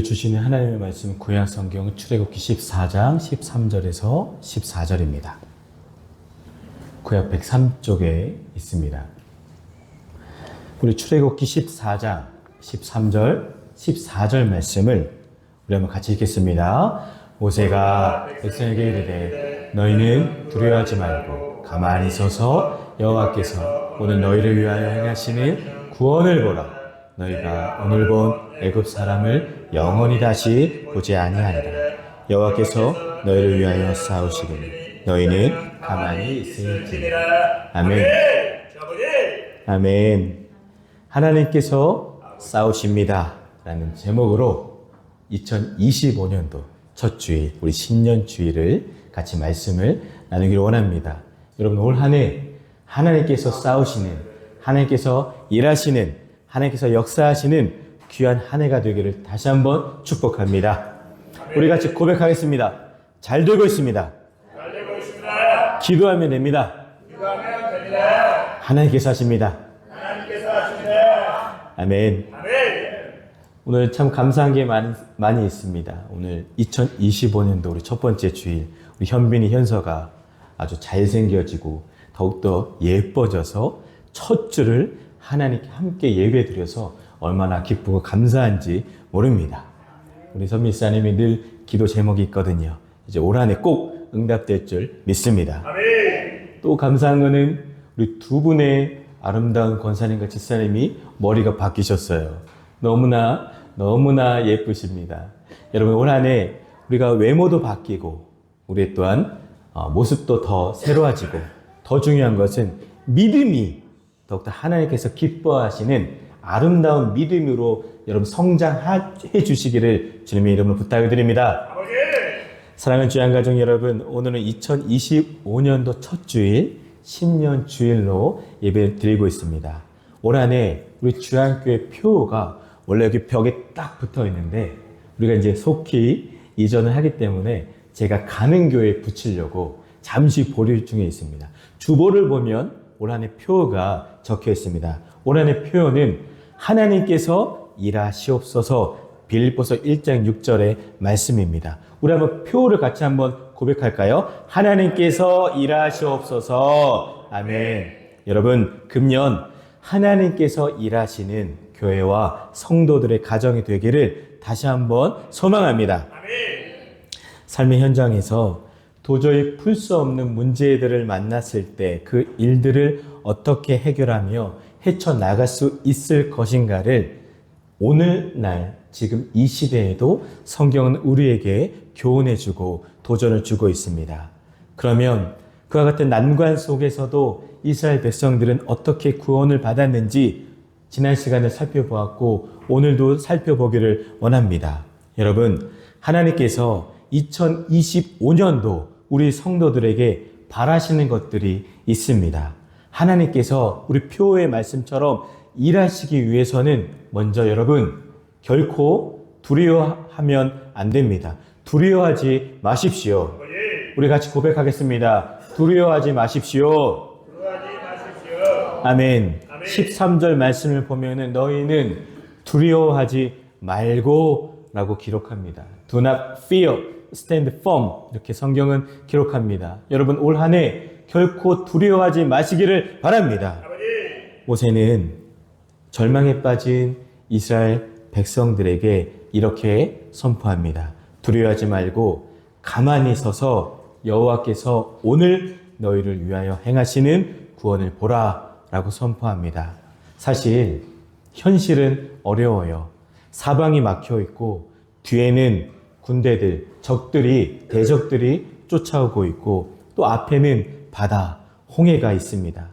우리에게 주시는 하나님의 말씀 구약 성경 출애굽기 14장 13절에서 14절입니다. 구약 103쪽에 있습니다. 우리 출애굽기 14장 13절 14절 말씀을 우리 한번 같이 읽겠습니다. 모세가 백성에게 이르되 너희는 두려워하지 말고 가만히 서서 여호와께서 오늘 너희를 위하여 행하시는 구원을 보라. 너희가 오늘 본 애굽 사람을 영원히 다시 보지 아니하리라. 여호와께서 너희를 위하여 싸우시리니 너희는 가만히 있을지니라. 아멘. 아멘. 하나님께서 싸우십니다 라는 제목으로 2025년도 첫 주일, 우리 신년 주일을 같이 말씀을 나누기를 원합니다. 여러분, 올 한 해 하나님께서 싸우시는, 하나님께서 일하시는, 하나님께서 역사하시는 귀한 한 해가 되기를 다시 한번 축복합니다. 우리 같이 고백하겠습니다. 잘 되고 있습니다. 잘 되고 있습니다. 기도하면 됩니다. 기도하면 됩니다. 하나님께서 하십니다. 하나님께서 하십니다. 아멘. 아멘. 오늘 참 감사한 게 많이 있습니다. 오늘 2025년도 우리 첫 번째 주일, 우리 현빈이 현서가 아주 잘생겨지고 더욱더 예뻐져서 첫 주를 하나님께 함께 예배드려서 얼마나 기쁘고 감사한지 모릅니다. 우리 선미사님이 늘 기도 제목이 있거든요. 이제 올 한 해 꼭 응답될 줄 믿습니다. 아멘. 또 감사한 거는 우리 두 분의 아름다운 권사님과 집사님이 머리가 바뀌셨어요. 너무나 예쁘십니다. 여러분, 올 한 해 우리가 외모도 바뀌고 우리 또한 모습도 더 새로워지고 더 중요한 것은 믿음이 더욱더 하나님께서 기뻐하시는 아름다운 믿음으로 여러분 성장해 주시기를 주님의 이름으로 부탁을 드립니다. 아버지. 사랑하는 주양가족 여러분, 오늘은 2025년도 첫 주일, 신년 주일로 예배를 드리고 있습니다. 올 한 해 우리 주양교회 표가 원래 여기 벽에 딱 붙어 있는데 우리가 이제 속히 이전을 하기 때문에 제가 가는 교회에 붙이려고 잠시 보류 중에 있습니다. 주보를 보면 올 한 해 표가 적혀 있습니다. 올 한 해 표는 하나님께서 일하시옵소서, 빌립보서 1장 6절의 말씀입니다. 우리 한번 표를 같이 한번 고백할까요? 하나님께서 일하시옵소서. 아멘. 여러분, 금년 하나님께서 일하시는 교회와 성도들의 가정이 되기를 다시 한번 소망합니다. 아멘. 삶의 현장에서 도저히 풀 수 없는 문제들을 만났을 때 그 일들을 어떻게 해결하며 헤쳐나갈 수 있을 것인가를 오늘날 지금 이 시대에도 성경은 우리에게 교훈해주고 도전을 주고 있습니다. 그러면 그와 같은 난관 속에서도 이스라엘 백성들은 어떻게 구원을 받았는지 지난 시간에 살펴보았고 오늘도 살펴보기를 원합니다. 여러분, 하나님께서 2025년도 우리 성도들에게 바라시는 것들이 있습니다. 하나님께서 우리 표의 말씀처럼 일하시기 위해서는 먼저 여러분 결코 두려워하면 안 됩니다. 두려워하지 마십시오. 우리 같이 고백하겠습니다. 두려워하지 마십시오. 두려워하지 마십시오. 아멘. 13절 말씀을 보면은 너희는 두려워하지 말고 라고 기록합니다. Do not fear, stand firm. 이렇게 성경은 기록합니다. 여러분, 올 한 해 결코 두려워하지 마시기를 바랍니다. 아버지. 모세는 절망에 빠진 이스라엘 백성들에게 이렇게 선포합니다. 두려워하지 말고 가만히 서서 여호와께서 오늘 너희를 위하여 행하시는 구원을 보라 라고 선포합니다. 사실 현실은 어려워요. 사방이 막혀 있고 뒤에는 군대들, 대적들이 쫓아오고 있고 또 앞에는 바다, 홍해가 있습니다.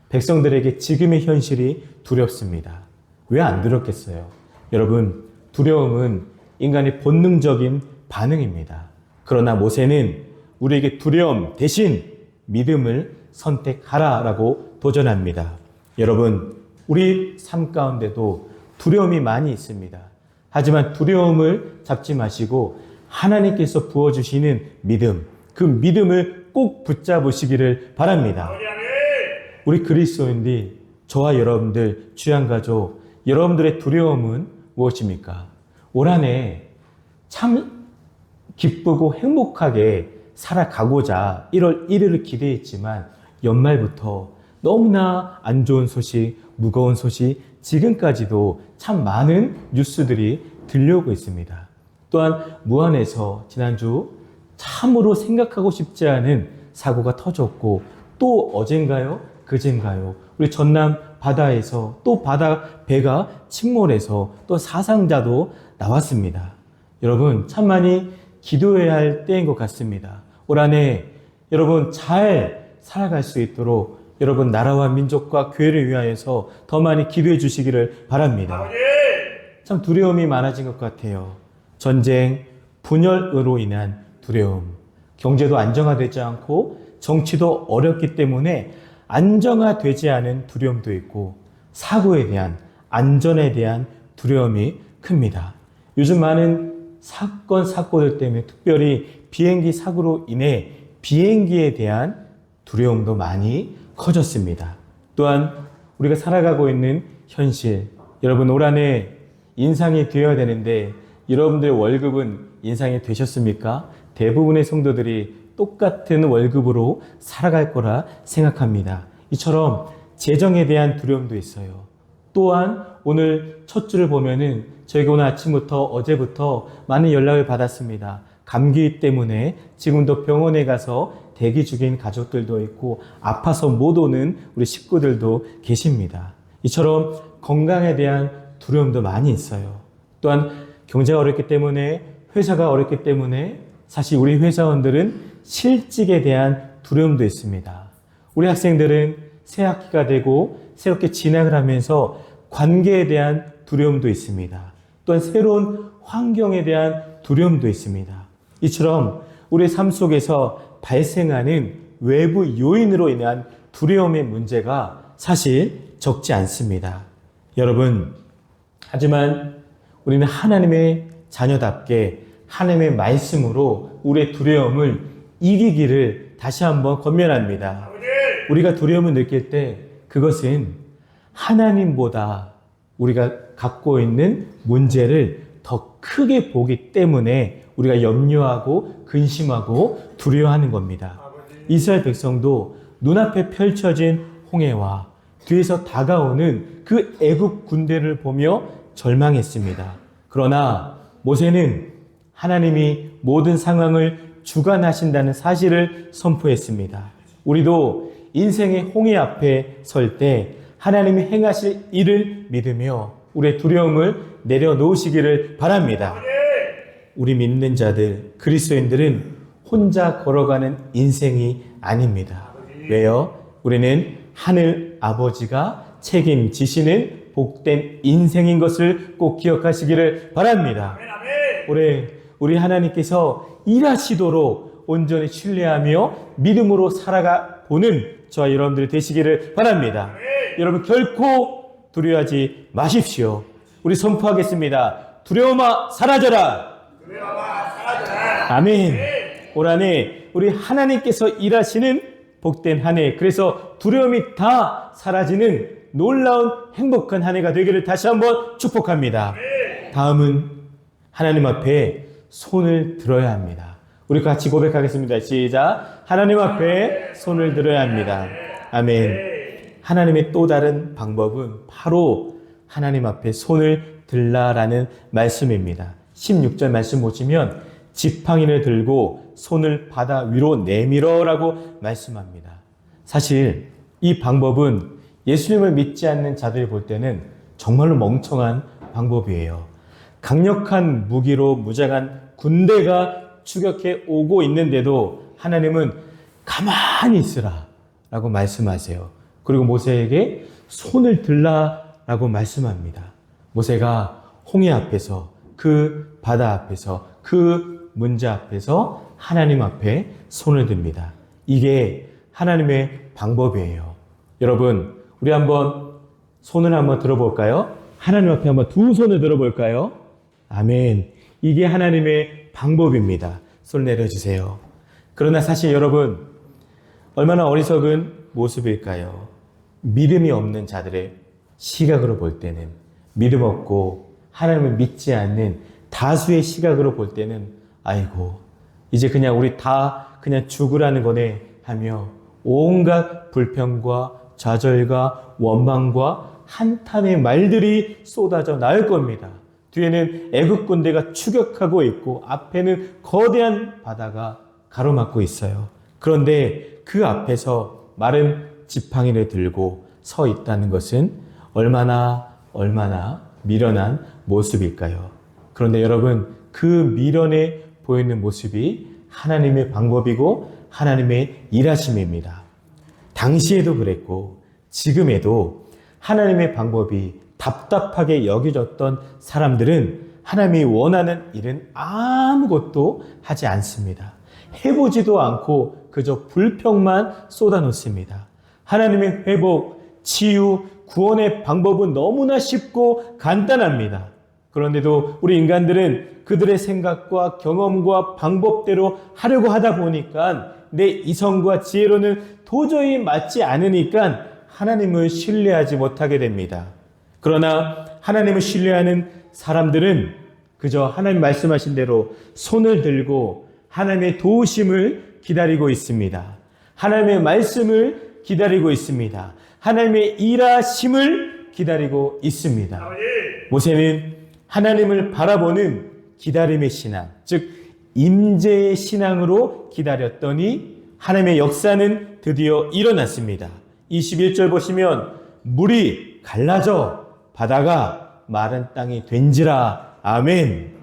백성들에게 지금의 현실이 두렵습니다. 왜 안 두렵겠어요? 여러분, 두려움은 인간의 본능적인 반응입니다. 그러나 모세는 우리에게 두려움 대신 믿음을 선택하라라고 도전합니다. 여러분, 우리 삶 가운데도 두려움이 많이 있습니다. 하지만 두려움을 잡지 마시고 하나님께서 부어주시는 믿음, 그 믿음을 꼭 붙잡으시기를 바랍니다. 우리 그리스도인들이 저와 여러분들, 주양가족, 여러분들의 두려움은 무엇입니까? 올 한 해 참 기쁘고 행복하게 살아가고자 1월 1일을 기대했지만 연말부터 너무나 안 좋은 소식, 무거운 소식, 지금까지도 참 많은 뉴스들이 들려오고 있습니다. 또한 무안에서 지난주 참으로 생각하고 싶지 않은 사고가 터졌고, 또 어젠가요? 그젠가요? 우리 전남 바다에서 또 바다 배가 침몰해서 또 사상자도 나왔습니다. 여러분, 참 많이 기도해야 할 때인 것 같습니다. 올 한 해 여러분 잘 살아갈 수 있도록 여러분 나라와 민족과 교회를 위하여서 더 많이 기도해 주시기를 바랍니다. 참 두려움이 많아진 것 같아요. 전쟁, 분열으로 인한 두려움, 경제도 안정화되지 않고 정치도 어렵기 때문에 안정화되지 않은 두려움도 있고, 사고에 대한, 안전에 대한 두려움이 큽니다. 요즘 많은 사고들 때문에, 특별히 비행기 사고로 인해 비행기에 대한 두려움도 많이 커졌습니다. 또한 우리가 살아가고 있는 현실, 여러분 올 한 해 인상이 되어야 되는데 여러분들의 월급은 인상이 되셨습니까? 대부분의 성도들이 똑같은 월급으로 살아갈 거라 생각합니다. 이처럼 재정에 대한 두려움도 있어요. 또한 오늘 첫 주를 보면은 저희가 오늘 아침부터 어제부터 많은 연락을 받았습니다. 감기 때문에 지금도 병원에 가서 대기 중인 가족들도 있고 아파서 못 오는 우리 식구들도 계십니다. 이처럼 건강에 대한 두려움도 많이 있어요. 또한 경제가 어렵기 때문에, 회사가 어렵기 때문에 사실 우리 회사원들은 실직에 대한 두려움도 있습니다. 우리 학생들은 새 학기가 되고 새롭게 진학을 하면서 관계에 대한 두려움도 있습니다. 또한 새로운 환경에 대한 두려움도 있습니다. 이처럼 우리의 삶 속에서 발생하는 외부 요인으로 인한 두려움의 문제가 사실 적지 않습니다. 여러분, 하지만 우리는 하나님의 자녀답게 하나님의 말씀으로 우리의 두려움을 이기기를 다시 한번 권면합니다. 우리가 두려움을 느낄 때 그것은 하나님보다 우리가 갖고 있는 문제를 더 크게 보기 때문에 우리가 염려하고 근심하고 두려워하는 겁니다. 이스라엘 백성도 눈앞에 펼쳐진 홍해와 뒤에서 다가오는 그 애국 군대를 보며 절망했습니다. 그러나 모세는 하나님이 모든 상황을 주관하신다는 사실을 선포했습니다. 우리도 인생의 홍해 앞에 설 때 하나님이 행하실 일을 믿으며 우리의 두려움을 내려놓으시기를 바랍니다. 우리 믿는 자들, 그리스도인들은 혼자 걸어가는 인생이 아닙니다. 왜요? 우리는 하늘 아버지가 책임지시는 복된 인생인 것을 꼭 기억하시기를 바랍니다. 올해 우리 하나님께서 일하시도록 온전히 신뢰하며 믿음으로 살아가 보는 저와 여러분들이 되시기를 바랍니다. 여러분 결코 두려워하지 마십시오. 우리 선포하겠습니다. 두려움아 사라져라. 아멘. 올 한 해 우리 하나님께서 일하시는 복된 한 해, 그래서 두려움이 다 사라지는 놀라운 행복한 한 해가 되기를 다시 한번 축복합니다. 다음은 하나님 앞에 손을 들어야 합니다. 우리 같이 고백하겠습니다. 시작. 하나님 앞에 손을 들어야 합니다. 아멘. 하나님의 또 다른 방법은 바로 하나님 앞에 손을 들라라는 말씀입니다. 16절 말씀 보시면 지팡이를 들고 손을 바다 위로 내밀어라고 말씀합니다. 사실 이 방법은 예수님을 믿지 않는 자들이 볼 때는 정말로 멍청한 방법이에요. 강력한 무기로 무장한 군대가 추격해 오고 있는데도 하나님은 가만히 있으라 라고 말씀하세요. 그리고 모세에게 손을 들라라고 말씀합니다. 모세가 홍해 앞에서, 그 바다 앞에서, 그 문제 앞에서 하나님 앞에 손을 듭니다. 이게 하나님의 방법이에요. 여러분, 우리 한번 손을 한번 들어볼까요? 하나님 앞에 한번 두 손을 들어볼까요? 아멘. 이게 하나님의 방법입니다. 손 내려주세요. 그러나 사실 여러분, 얼마나 어리석은 모습일까요? 믿음이 없는 자들의 시각으로 볼 때는 믿음 없고 하나님을 믿지 않는 다수의 시각으로 볼 때는 아이고 이제 그냥 우리 다 그냥 죽으라는 거네 하며 온갖 불평과 좌절과 원망과 한탄의 말들이 쏟아져 나올 겁니다. 뒤에는 애국 군대가 추격하고 있고 앞에는 거대한 바다가 가로막고 있어요. 그런데 그 앞에서 마른 지팡이를 들고 서 있다는 것은 얼마나 미련한 모습일까요? 그런데 여러분 그 미련에 보이는 모습이 하나님의 방법이고 하나님의 일하심입니다. 당시에도 그랬고 지금에도 하나님의 방법이 답답하게 여겨졌던 사람들은 하나님이 원하는 일은 아무것도 하지 않습니다. 해보지도 않고 그저 불평만 쏟아놓습니다. 하나님의 회복, 치유, 구원의 방법은 너무나 쉽고 간단합니다. 그런데도 우리 인간들은 그들의 생각과 경험과 방법대로 하려고 하다 보니까 내 이성과 지혜로는 도저히 맞지 않으니까 하나님을 신뢰하지 못하게 됩니다. 그러나 하나님을 신뢰하는 사람들은 그저 하나님 말씀하신 대로 손을 들고 하나님의 도우심을 기다리고 있습니다. 하나님의 말씀을 기다리고 있습니다. 하나님의 일하심을 기다리고 있습니다. 모세는 하나님을 바라보는 기다림의 신앙, 즉 임재의 신앙으로 기다렸더니 하나님의 역사는 드디어 일어났습니다. 21절 보시면 물이 갈라져 바다가 마른 땅이 된지라. 아멘.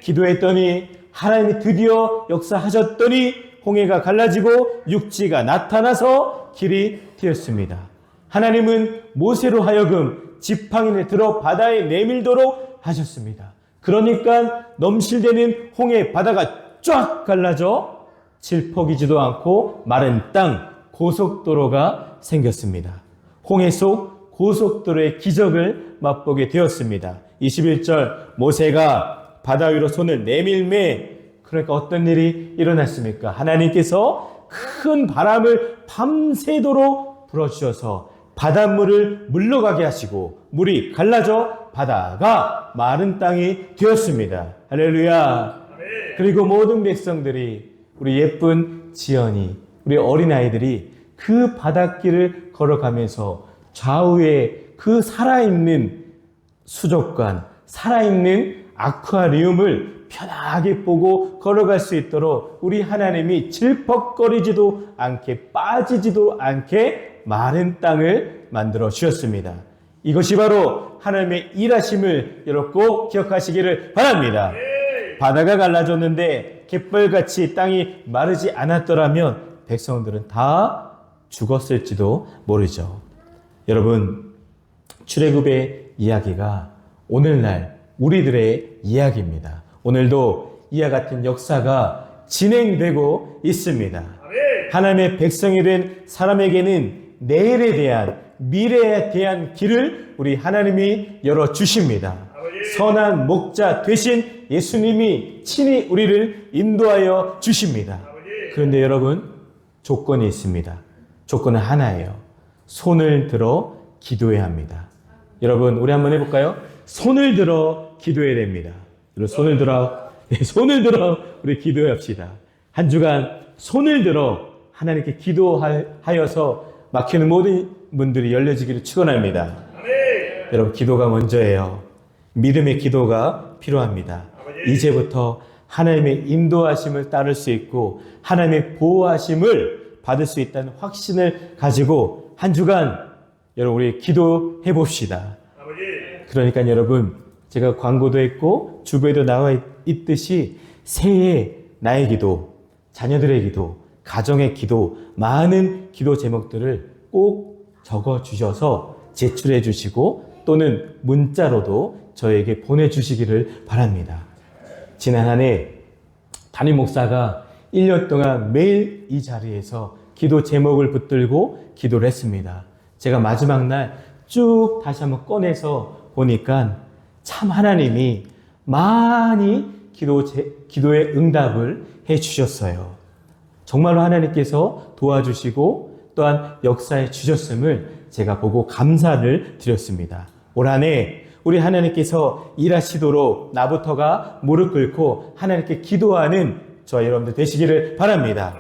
기도했더니 하나님이 드디어 역사하셨더니 홍해가 갈라지고 육지가 나타나서 길이 트였습니다. 하나님은 모세로 하여금 지팡이를 들어 바다에 내밀도록 하셨습니다. 그러니까 넘실대는 홍해 바다가 쫙 갈라져 질퍽이지도 않고 마른 땅 고속도로가 생겼습니다. 홍해 속 고속도로의 기적을 맛보게 되었습니다. 21절 모세가 바다 위로 손을 내밀매 그러니까 어떤 일이 일어났습니까? 하나님께서 큰 바람을 밤새도록 불어주셔서 바닷물을 물러가게 하시고 물이 갈라져 바다가 마른 땅이 되었습니다. 할렐루야. 그리고 모든 백성들이 우리 예쁜 지연이 우리 어린아이들이 그 바닷길을 걸어가면서 좌우에 그 살아있는 수족관, 살아있는 아쿠아리움을 편하게 보고 걸어갈 수 있도록 우리 하나님이 질퍽거리지도 않게 빠지지도 않게 마른 땅을 만들어 주셨습니다. 이것이 바로 하나님의 일하심을 여러분 꼭 기억하시기를 바랍니다. 바다가 갈라졌는데 갯벌같이 땅이 마르지 않았더라면 백성들은 다 죽었을지도 모르죠. 여러분 출애굽의 이야기가 오늘날 우리들의 이야기입니다. 오늘도 이와 같은 역사가 진행되고 있습니다. 하나님의 백성이 된 사람에게는 내일에 대한 미래에 대한 길을 우리 하나님이 열어주십니다. 선한 목자 되신 예수님이 친히 우리를 인도하여 주십니다. 그런데 여러분 조건이 있습니다. 조건은 하나예요. 손을 들어 기도해야 합니다. 여러분 우리 한번 해볼까요? 손을 들어 기도해야 됩니다. 손을 들어 우리 기도합시다. 한 주간 손을 들어 하나님께 기도하여서 막히는 모든 문들이 열려지기를 축원합니다. 여러분 기도가 먼저예요. 믿음의 기도가 필요합니다. 이제부터 하나님의 인도하심을 따를 수 있고 하나님의 보호하심을 받을 수 있다는 확신을 가지고 한 주간 여러분 우리 기도해 봅시다. 그러니까 여러분 제가 광고도 했고 주부에도 나와 있듯이 새해 나의 기도, 자녀들의 기도, 가정의 기도, 많은 기도 제목들을 꼭 적어 주셔서 제출해 주시고 또는 문자로도 저에게 보내주시기를 바랍니다. 지난 한 해 담임 목사가 1년 동안 매일 이 자리에서 기도 제목을 붙들고 기도를 했습니다. 제가 마지막 날 쭉 다시 한번 꺼내서 보니까 참 하나님이 많이 기도의 응답을 해 주셨어요. 정말로 하나님께서 도와주시고 또한 역사해 주셨음을 제가 보고 감사를 드렸습니다. 올 한 해 우리 하나님께서 일하시도록 나부터가 무릎 꿇고 하나님께 기도하는 저와 여러분들 되시기를 바랍니다.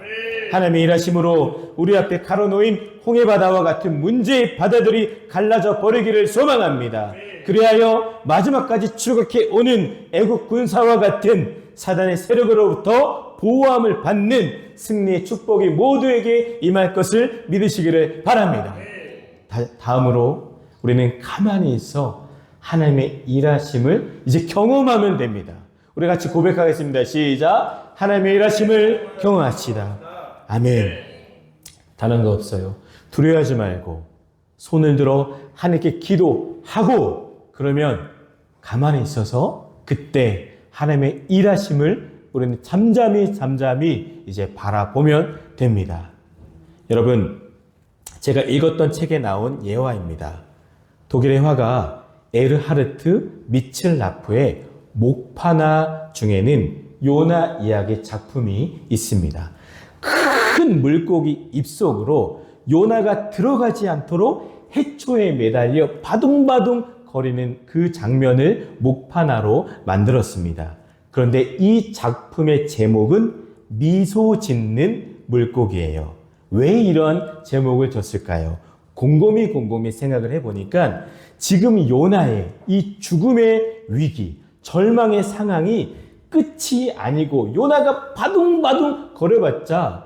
하나님의 일하심으로 우리 앞에 가로놓인 홍해바다와 같은 문제의 바다들이 갈라져 버리기를 소망합니다. 그리하여 마지막까지 추격해 오는 애국 군사와 같은 사단의 세력으로부터 보호함을 받는 승리의 축복이 모두에게 임할 것을 믿으시기를 바랍니다. 다음으로 우리는 가만히 있어 하나님의 일하심을 이제 경험하면 됩니다. 우리 같이 고백하겠습니다. 시작. 하나님의 일하심을 경험합시다. 아멘. 다른 거 없어요. 두려워하지 말고 손을 들어 하나님께 기도하고 그러면 가만히 있어서 그때 하나님의 일하심을 우리는 잠잠히 이제 바라보면 됩니다. 여러분, 제가 읽었던 책에 나온 예화입니다. 독일의 화가 에르하르트 미첼라프의 목파나 중에는 요나 이야기 작품이 있습니다. 큰 물고기 입속으로 요나가 들어가지 않도록 해초에 매달려 바둥바둥 거리는 그 장면을 목파나로 만들었습니다. 그런데 이 작품의 제목은 미소 짓는 물고기예요. 왜 이런 제목을 줬을까요? 곰곰이 생각을 해보니까 지금 요나의 이 죽음의 위기, 절망의 상황이 끝이 아니고 요나가 바둥바둥 거려봤자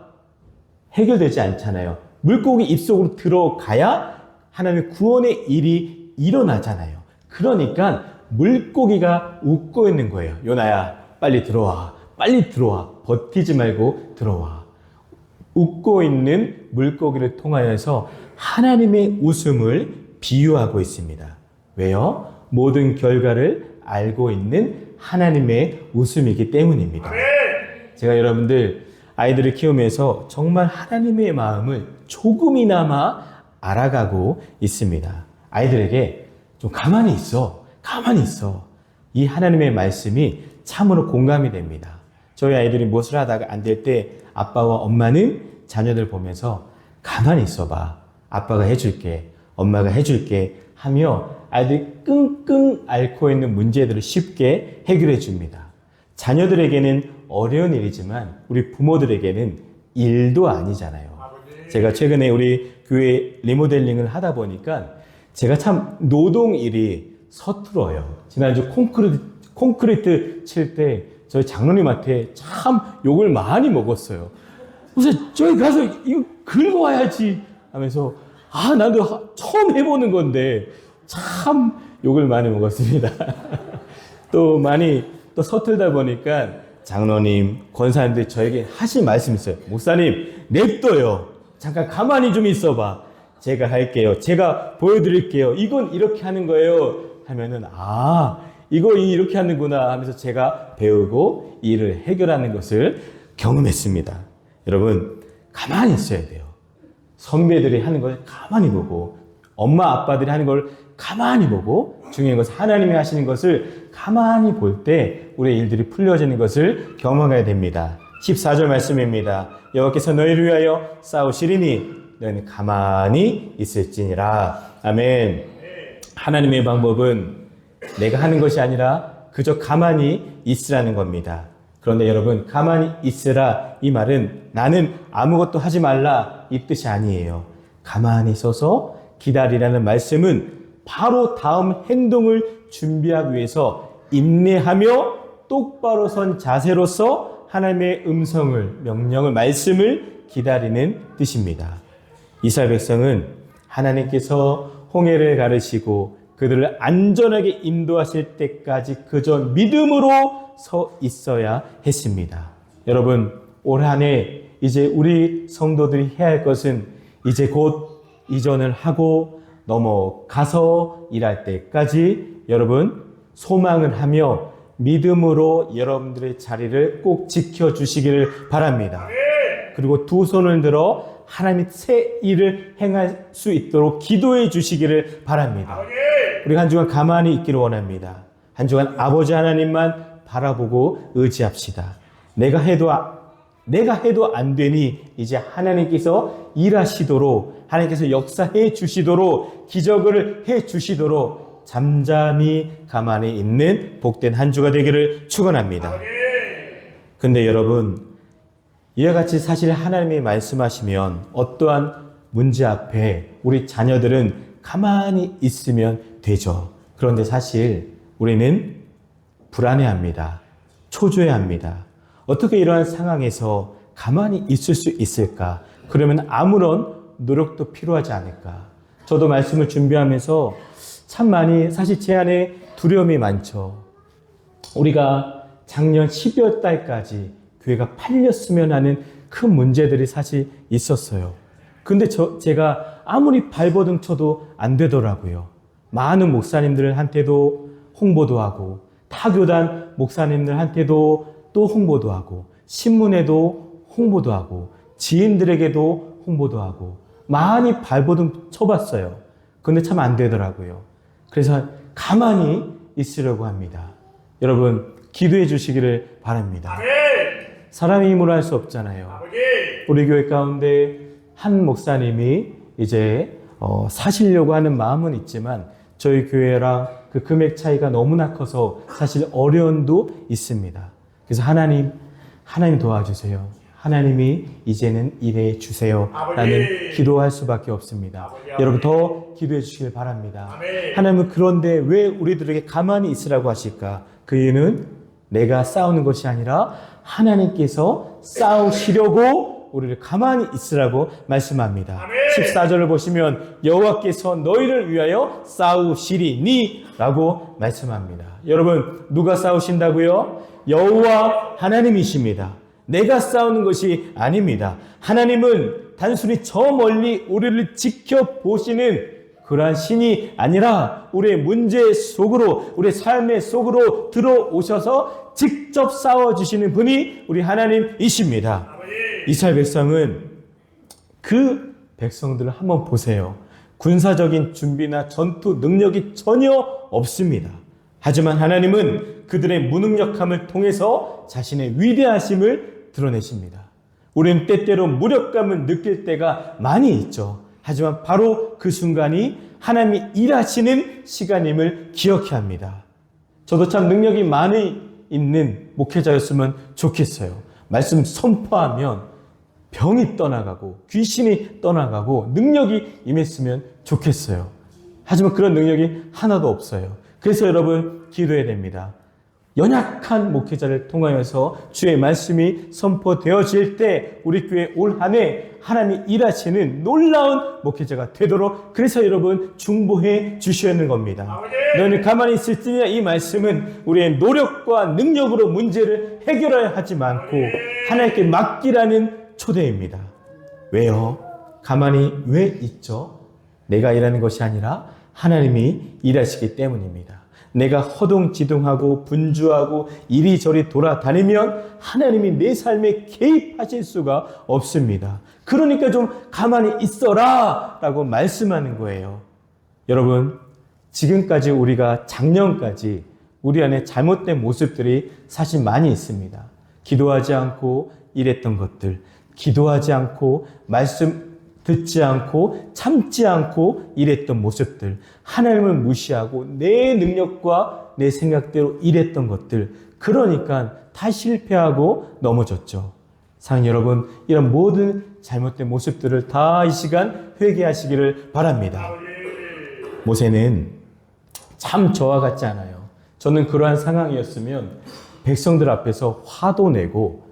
해결되지 않잖아요. 물고기 입속으로 들어가야 하나님의 구원의 일이 일어나잖아요. 그러니까 물고기가 웃고 있는 거예요. 요나야, 빨리 들어와. 빨리 들어와. 버티지 말고 들어와. 웃고 있는 물고기를 통하여서 하나님의 웃음을 비유하고 있습니다. 왜요? 모든 결과를 알고 있는 하나님의 웃음이기 때문입니다. 제가 여러분들 아이들을 키우면서 정말 하나님의 마음을 조금이나마 알아가고 있습니다. 아이들에게 좀 가만히 있어. 이 하나님의 말씀이 참으로 공감이 됩니다. 저희 아이들이 무엇을 하다가 안 될 때 아빠와 엄마는 자녀들 보면서 가만히 있어봐. 아빠가 해줄게. 엄마가 해줄게. 하며 아이들이 끙끙 앓고 있는 문제들을 쉽게 해결해 줍니다. 자녀들에게는 어려운 일이지만 우리 부모들에게는 일도 아니잖아요. 제가 최근에 우리 교회 리모델링을 하다 보니까 제가 참 노동일이 서툴어요. 지난주 콘크리트 칠 때 저희 장로님한테 참 욕을 많이 먹었어요. 그래서 저기 가서 이거 긁어와야지 하면서 나도 처음 해보는 건데 참 욕을 많이 먹었습니다. 또 서툴다 보니까 장로님, 권사님들 저에게 하신 말씀이 있어요. 목사님, 냅둬요. 잠깐 가만히 좀 있어봐. 제가 할게요. 제가 보여드릴게요. 이건 이렇게 하는 거예요. 하면은 이거 이렇게 하는구나 하면서 제가 배우고 일을 해결하는 것을 경험했습니다. 여러분, 가만히 있어야 돼요. 선배들이 하는 걸 가만히 보고 엄마 아빠들이 하는 걸 가만히 보고 중요한 것은 하나님이 하시는 것을 가만히 볼 때 우리의 일들이 풀려지는 것을 경험하게 됩니다. 14절 말씀입니다. 여호와께서 너희를 위하여 싸우시리니 너희는 가만히 있을지니라. 아멘. 하나님의 방법은 내가 하는 것이 아니라 그저 가만히 있으라는 겁니다. 그런데 여러분, 가만히 있으라 이 말은 나는 아무것도 하지 말라 이 뜻이 아니에요. 가만히 서서 기다리라는 말씀은 바로 다음 행동을 준비하기 위해서 인내하며 똑바로 선 자세로서 하나님의 음성을, 명령을, 말씀을 기다리는 뜻입니다. 이스라엘 백성은 하나님께서 홍해를 가르시고 그들을 안전하게 인도하실 때까지 그저 믿음으로 서 있어야 했습니다. 여러분, 올 한 해 이제 우리 성도들이 해야 할 것은 이제 곧 이전을 하고 넘어가서 일할 때까지 여러분 소망을 하며 믿음으로 여러분들의 자리를 꼭 지켜주시기를 바랍니다. 그리고 두 손을 들어 하나님의 새 일을 행할 수 있도록 기도해 주시기를 바랍니다. 우리가 한 주간 가만히 있기를 원합니다. 한 주간 아버지 하나님만 바라보고 의지합시다. 내가 해도 안 되니 이제 하나님께서 일하시도록, 하나님께서 역사해 주시도록, 기적을 해 주시도록 잠잠히 가만히 있는 복된 한 주가 되기를 축원합니다. 근데 여러분, 이와 같이 사실 하나님이 말씀하시면 어떠한 문제 앞에 우리 자녀들은 가만히 있으면 되죠. 그런데 사실 우리는 불안해합니다. 초조해합니다. 어떻게 이러한 상황에서 가만히 있을 수 있을까? 그러면 아무런 노력도 필요하지 않을까? 저도 말씀을 준비하면서 참 많이 사실 제 안에 두려움이 많죠. 우리가 작년 12월 달까지 교회가 팔렸으면 하는 큰 문제들이 사실 있었어요. 근데 제가 아무리 발버둥 쳐도 안 되더라고요. 많은 목사님들한테도 홍보도 하고, 타교단 목사님들한테도 또 홍보도 하고, 신문에도 홍보도 하고, 지인들에게도 홍보도 하고, 많이 발버둥 쳐봤어요. 근데 참 안 되더라고요. 그래서 가만히 있으려고 합니다. 여러분, 기도해 주시기를 바랍니다. 사람의 힘으로 할 수 없잖아요. 우리 교회 가운데 한 목사님이 이제 사시려고 하는 마음은 있지만 저희 교회랑 그 금액 차이가 너무나 커서 사실 어려움도 있습니다. 그래서 하나님 도와주세요. 하나님이 이제는 일해 주세요. 라는 기도할 수밖에 없습니다. 여러분 더 기도해 주시길 바랍니다. 하나님은 그런데 왜 우리들에게 가만히 있으라고 하실까? 그 이유는 내가 싸우는 것이 아니라 하나님께서 싸우시려고 우리를 가만히 있으라고 말씀합니다. 14절을 보시면 여호와께서 너희를 위하여 싸우시리니 라고 말씀합니다. 여러분, 누가 싸우신다고요? 여호와 하나님이십니다. 내가 싸우는 것이 아닙니다. 하나님은 단순히 저 멀리 우리를 지켜보시는 그러한 신이 아니라 우리의 문제 속으로, 우리의 삶의 속으로 들어오셔서 직접 싸워주시는 분이 우리 하나님이십니다. 이스라엘 백성은 그 백성들을 한번 보세요. 군사적인 준비나 전투 능력이 전혀 없습니다. 하지만 하나님은 그들의 무능력함을 통해서 자신의 위대하심을 드러내십니다. 우리는 때때로 무력감을 느낄 때가 많이 있죠. 하지만 바로 그 순간이 하나님이 일하시는 시간임을 기억해야 합니다. 저도 참 능력이 많이 있는 목회자였으면 좋겠어요. 말씀 선포하면 병이 떠나가고 귀신이 떠나가고 능력이 임했으면 좋겠어요. 하지만 그런 능력이 하나도 없어요. 그래서 여러분 기도해야 됩니다. 연약한 목회자를 통하여서 주의 말씀이 선포되어질 때 우리 교회 올 한 해 하나님이 일하시는 놀라운 목회자가 되도록 그래서 여러분 중보해 주셔야 하는 겁니다. 너희는 가만히 있을지니라 이 말씀은 우리의 노력과 능력으로 문제를 해결해야 하지 않고 하나님께 맡기라는 초대입니다. 왜요? 가만히 왜 있죠? 내가 일하는 것이 아니라 하나님이 일하시기 때문입니다. 내가 허둥지둥하고 분주하고 이리저리 돌아다니면 하나님이 내 삶에 개입하실 수가 없습니다. 그러니까 좀 가만히 있어라 라고 말씀하는 거예요. 여러분, 지금까지 우리가 작년까지 우리 안에 잘못된 모습들이 사실 많이 있습니다. 기도하지 않고 일했던 것들, 기도하지 않고 말씀 듣지 않고 참지 않고 일했던 모습들, 하나님을 무시하고 내 능력과 내 생각대로 일했던 것들, 그러니까 다 실패하고 넘어졌죠. 사랑하는 여러분, 이런 모든 잘못된 모습들을 다 이 시간 회개하시기를 바랍니다. 모세는 참 저와 같지 않아요. 저는 그러한 상황이었으면 백성들 앞에서 화도 내고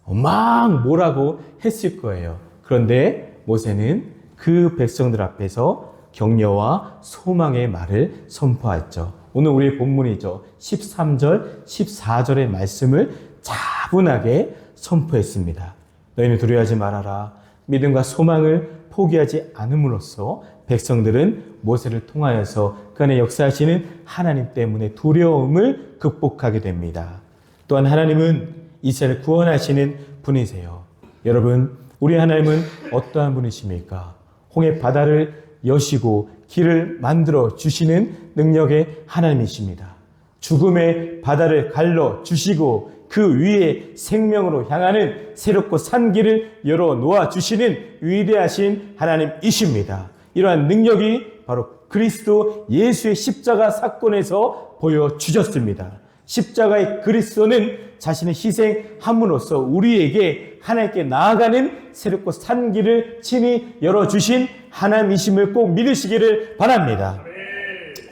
막 뭐라고 했을 거예요. 그런데 모세는 그 백성들 앞에서 격려와 소망의 말을 선포했죠. 오늘 우리의 본문이죠. 13절, 14절의 말씀을 차분하게 선포했습니다. 너희는 두려워하지 말아라. 믿음과 소망을 포기하지 않음으로써 백성들은 모세를 통하여서 그 안에 역사하시는 하나님 때문에 두려움을 극복하게 됩니다. 또한 하나님은 이스라엘을 구원하시는 분이세요. 여러분, 우리 하나님은 어떠한 분이십니까? 홍해 바다를 여시고 길을 만들어 주시는 능력의 하나님이십니다. 죽음의 바다를 갈라 주시고 그 위에 생명으로 향하는 새롭고 산 길을 열어 놓아 주시는 위대하신 하나님이십니다. 이러한 능력이 바로 그리스도 예수의 십자가 사건에서 보여주셨습니다. 십자가의 그리스도는 자신의 희생함으로써 우리에게 하나님께 나아가는 새롭고 산 길을 친히 열어주신 하나님이심을 꼭 믿으시기를 바랍니다.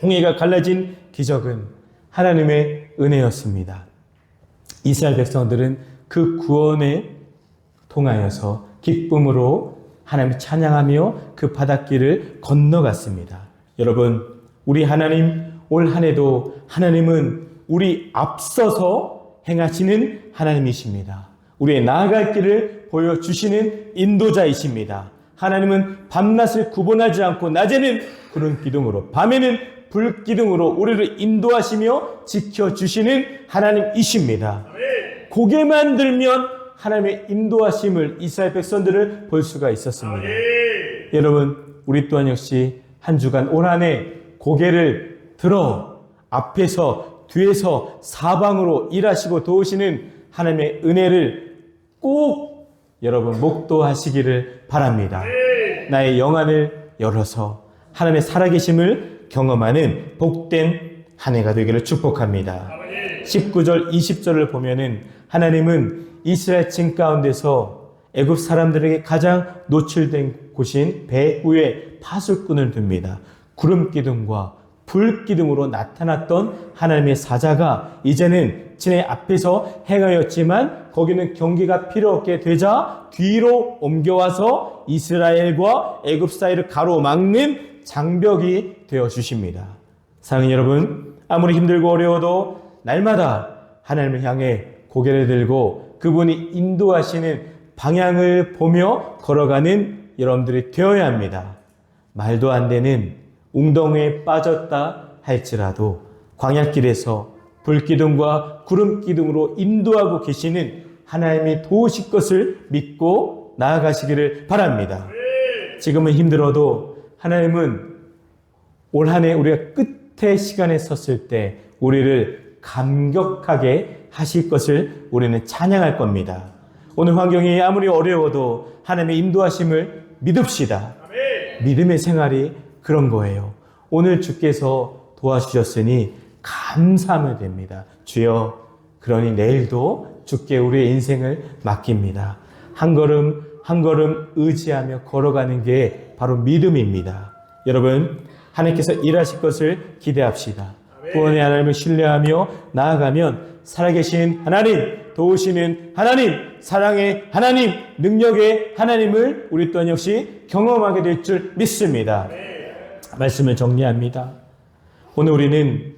홍해가 갈라진 기적은 하나님의 은혜였습니다. 이스라엘 백성들은 그 구원에 통하여서 기쁨으로 하나님을 찬양하며 그 바닷길을 건너갔습니다. 여러분, 우리 하나님 올 한 해도 하나님은 우리 앞서서 행하시는 하나님이십니다. 우리의 나아갈 길을 보여주시는 인도자이십니다. 하나님은 밤낮을 구분하지 않고 낮에는 구름 기둥으로 밤에는 불 기둥으로 우리를 인도하시며 지켜주시는 하나님이십니다. 고개만 들면 하나님의 인도하심을 이스라엘 백성들을 볼 수가 있었습니다. 여러분, 우리 또한 역시 한 주간 올 한 해 고개를 들어 앞에서 뒤에서 사방으로 일하시고 도우시는 하나님의 은혜를 꼭 여러분 목도하시기를 바랍니다. 나의 영안을 열어서 하나님의 살아계심을 경험하는 복된 한 해가 되기를 축복합니다. 19절 20절을 보면은 하나님은 이스라엘 진 가운데서 애굽 사람들에게 가장 노출된 곳인 배 위에 파수꾼을 둡니다. 구름 기둥과 불 기둥으로 나타났던 하나님의 사자가 이제는 진의 앞에서 행하였지만 거기는 경계가 필요 없게 되자 뒤로 옮겨와서 이스라엘과 애굽 사이를 가로막는 장벽이 되어 주십니다. 사랑하는 여러분, 아무리 힘들고 어려워도 날마다 하나님을 향해 고개를 들고 그분이 인도하시는 방향을 보며 걸어가는 여러분들이 되어야 합니다. 말도 안 되는 웅덩이에 빠졌다 할지라도 광야길에서 불기둥과 구름기둥으로 인도하고 계시는 하나님이 도우실 것을 믿고 나아가시기를 바랍니다. 지금은 힘들어도 하나님은 올 한 해 우리가 끝의 시간에 섰을 때 우리를 감격하게 하실 것을 우리는 찬양할 겁니다. 오늘 환경이 아무리 어려워도 하나님의 인도하심을 믿읍시다. 믿음의 생활이 그런 거예요. 오늘 주께서 도와주셨으니 감사하면 됩니다. 주여, 그러니 내일도 주께 우리의 인생을 맡깁니다. 한 걸음 한 걸음 의지하며 걸어가는 게 바로 믿음입니다. 여러분, 하나님께서 일하실 것을 기대합시다. 구원의 하나님을 신뢰하며 나아가면 살아계신 하나님, 도우시는 하나님, 사랑의 하나님, 능력의 하나님을 우리 또한 역시 경험하게 될 줄 믿습니다. 말씀을 정리합니다. 오늘 우리는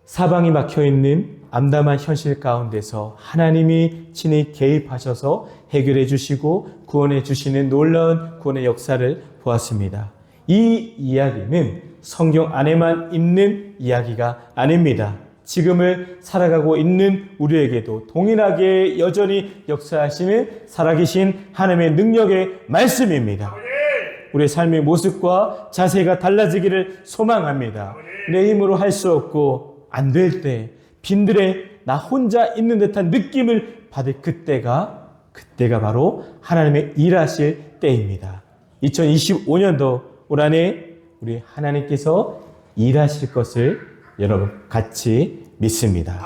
사방이 막혀있는 암담한 현실 가운데서 하나님이 친히 개입하셔서 해결해 주시고 구원해 주시는 놀라운 구원의 역사를 보았습니다. 이 이야기는 성경 안에만 있는 이야기가 아닙니다. 지금을 살아가고 있는 우리에게도 동일하게 여전히 역사하시는 살아계신 하나님의 능력의 말씀입니다. 우리의 삶의 모습과 자세가 달라지기를 소망합니다. 내 힘으로 할 수 없고 안 될 때 빈들에 나 혼자 있는 듯한 느낌을 받을 그때가 바로 하나님의 일하실 때입니다. 2025년도 올 한해 우리 하나님께서 일하실 것을 여러분 같이 믿습니다.